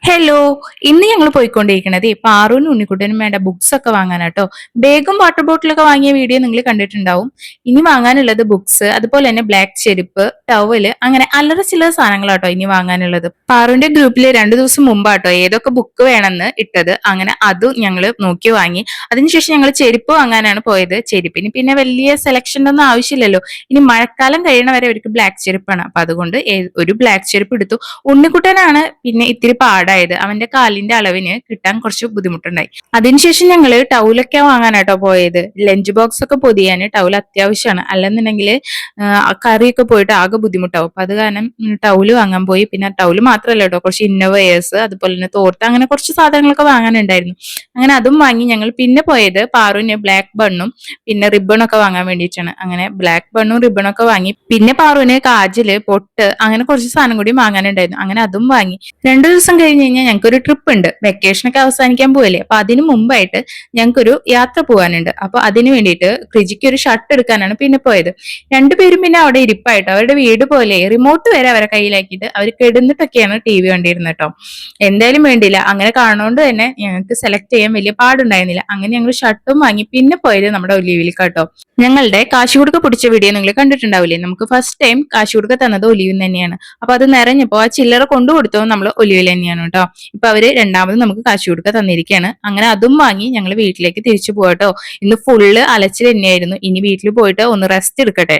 Hello. ഇന്ന് ഞങ്ങൾ പോയിക്കൊണ്ടിരിക്കുന്നത് പാറുവിനും ഉണ്ണിക്കുട്ടനും വേണ്ട ബുക്സ് ഒക്കെ വാങ്ങാനാട്ടോ. ബാഗും വാട്ടർ ബോട്ടിലൊക്കെ വാങ്ങിയ വീഡിയോ നിങ്ങൾ കണ്ടിട്ടുണ്ടാവും. ഇനി വാങ്ങാനുള്ളത് ബുക്സ്, അതുപോലെ തന്നെ ബ്ലാക്ക് ചെരുപ്പ്, ടവല്, അങ്ങനെ അല്ലറ ചില്ലറ സാധനങ്ങളാട്ടോ ഇനി വാങ്ങാനുള്ളത്. പാറുവിന്റെ ഗ്രൂപ്പിൽ 2 ദിവസം മുമ്പാട്ടോ ഏതൊക്കെ ബുക്ക് വേണമെന്ന് ഇട്ടത്. അങ്ങനെ അതും ഞങ്ങൾ നോക്കി വാങ്ങി. അതിനുശേഷം ഞങ്ങൾ ചെരുപ്പ് വാങ്ങാനാണ് പോയത്. ചെരുപ്പിന് പിന്നെ വലിയ സെലക്ഷൻ ഒന്നും ആവശ്യമില്ലല്ലോ. ഇനി മഴക്കാലം കഴിയണ വരെ അവർക്ക് ബ്ലാക്ക് ചെരുപ്പാണ്. അപ്പൊ അതുകൊണ്ട് ഒരു ബ്ലാക്ക് ചെരുപ്പ് എടുത്തു. ഉണ്ണിക്കുട്ടനാണ് പിന്നെ ഇത്തിരി പാടായത്. അവന്റെ കാലിന്റെ അളവിന് കിട്ടാൻ കുറച്ച് ബുദ്ധിമുട്ടുണ്ടായി. അതിനുശേഷം ഞങ്ങള് ടൗലൊക്കെ വാങ്ങാനാട്ടോ പോയത്. ലഞ്ച് ബോക്സ് ഒക്കെ പൊതിയാന് ടൗൽ അത്യാവശ്യമാണ്. അല്ലെന്നുണ്ടെങ്കിൽ കറിയൊക്കെ പോയിട്ട് ആകെ ബുദ്ധിമുട്ടാവും. അപ്പൊ അത് കാരണം ടൗല് വാങ്ങാൻ പോയി. പിന്നെ ടൗല് മാത്രമല്ല കേട്ടോ, കുറച്ച് ഇന്നോവേഴ്സ്, അതുപോലെ തന്നെ തോർത്ത്, അങ്ങനെ കുറച്ച് സാധനങ്ങളൊക്കെ വാങ്ങാനുണ്ടായിരുന്നു. അങ്ങനെ അതും വാങ്ങി. ഞങ്ങൾ പിന്നെ പോയത് പാറുവിന് ബ്ലാക്ക് ബണ്ണും പിന്നെ റിബണൊക്കെ വാങ്ങാൻ വേണ്ടിയിട്ടാണ്. അങ്ങനെ ബ്ലാക്ക് ബണ്ണും റിബണൊക്കെ വാങ്ങി. പിന്നെ പാറുവിന് കാജല്, പൊട്ട്, അങ്ങനെ കുറച്ച് സാധനം കൂടി വാങ്ങാനുണ്ടായിരുന്നു. അങ്ങനെ അതും വാങ്ങി. 2 ദിവസം കഴിഞ്ഞ് കഴിഞ്ഞാൽ ഞങ്ങൾക്കൊരു ട്രിപ്പ് ഉണ്ട്. വെക്കേഷനൊക്കെ അവസാനിക്കാൻ പോവല്ലേ. അപ്പൊ അതിന് മുമ്പായിട്ട് ഞങ്ങൾക്കൊരു യാത്ര പോകാനുണ്ട്. അപ്പൊ അതിന് വേണ്ടിയിട്ട് ക്രിജിക്ക് ഒരു ഷർട്ട് എടുക്കാനാണ് പിന്നെ പോയത്. രണ്ടുപേരും പിന്നെ അവിടെ ഇരിപ്പായിട്ടോ. അവരുടെ വീട് പോലെ റിമോട്ട് വരെ അവരെ കയ്യിലാക്കിയിട്ട് അവർ കിടന്നിട്ടൊക്കെയാണ് TV കണ്ടിരുന്നത് കേട്ടോ. എന്തായാലും വേണ്ടിയില്ല, അങ്ങനെ കാണുന്നോണ്ട് തന്നെ ഞങ്ങൾക്ക് സെലക്ട് ചെയ്യാൻ വലിയ പാടുണ്ടായിരുന്നില്ല. അങ്ങനെ ഞങ്ങൾ ഷർട്ടും വാങ്ങി. പിന്നെ പോയത് നമ്മുടെ ഒലിവിലേക്ക് കേട്ടോ. ഞങ്ങളുടെ കാശുകൊടുക്ക പിടിച്ച വീഡിയോ നിങ്ങൾ കണ്ടിട്ടുണ്ടാവില്ലേ. നമുക്ക് ഫസ്റ്റ് ടൈം കാശുകൊടുക്ക തന്നത് ഒലിവിൽ തന്നെയാണ്. അപ്പൊ അത് നിറഞ്ഞപ്പോ ആ ചില്ലറ കൊണ്ടു കൊടുത്തത് നമ്മൾ ഒലിവിൽ തന്നെയാണ് കേട്ടോ. ഇപ്പൊ അവര് രണ്ടാമത് നമുക്ക് കാശുകൊടുക്ക തന്നിരിക്കുകയാണ്. അങ്ങനെ അതും വാങ്ങി ഞങ്ങൾ വീട്ടിലേക്ക് തിരിച്ചു പോകട്ടോ. ഇന്ന് ഫുള്ള് അലച്ചിൽ തന്നെയായിരുന്നു. ഇനി വീട്ടിൽ പോയിട്ട് ഒന്ന് റെസ്റ്റ് എടുക്കട്ടെ.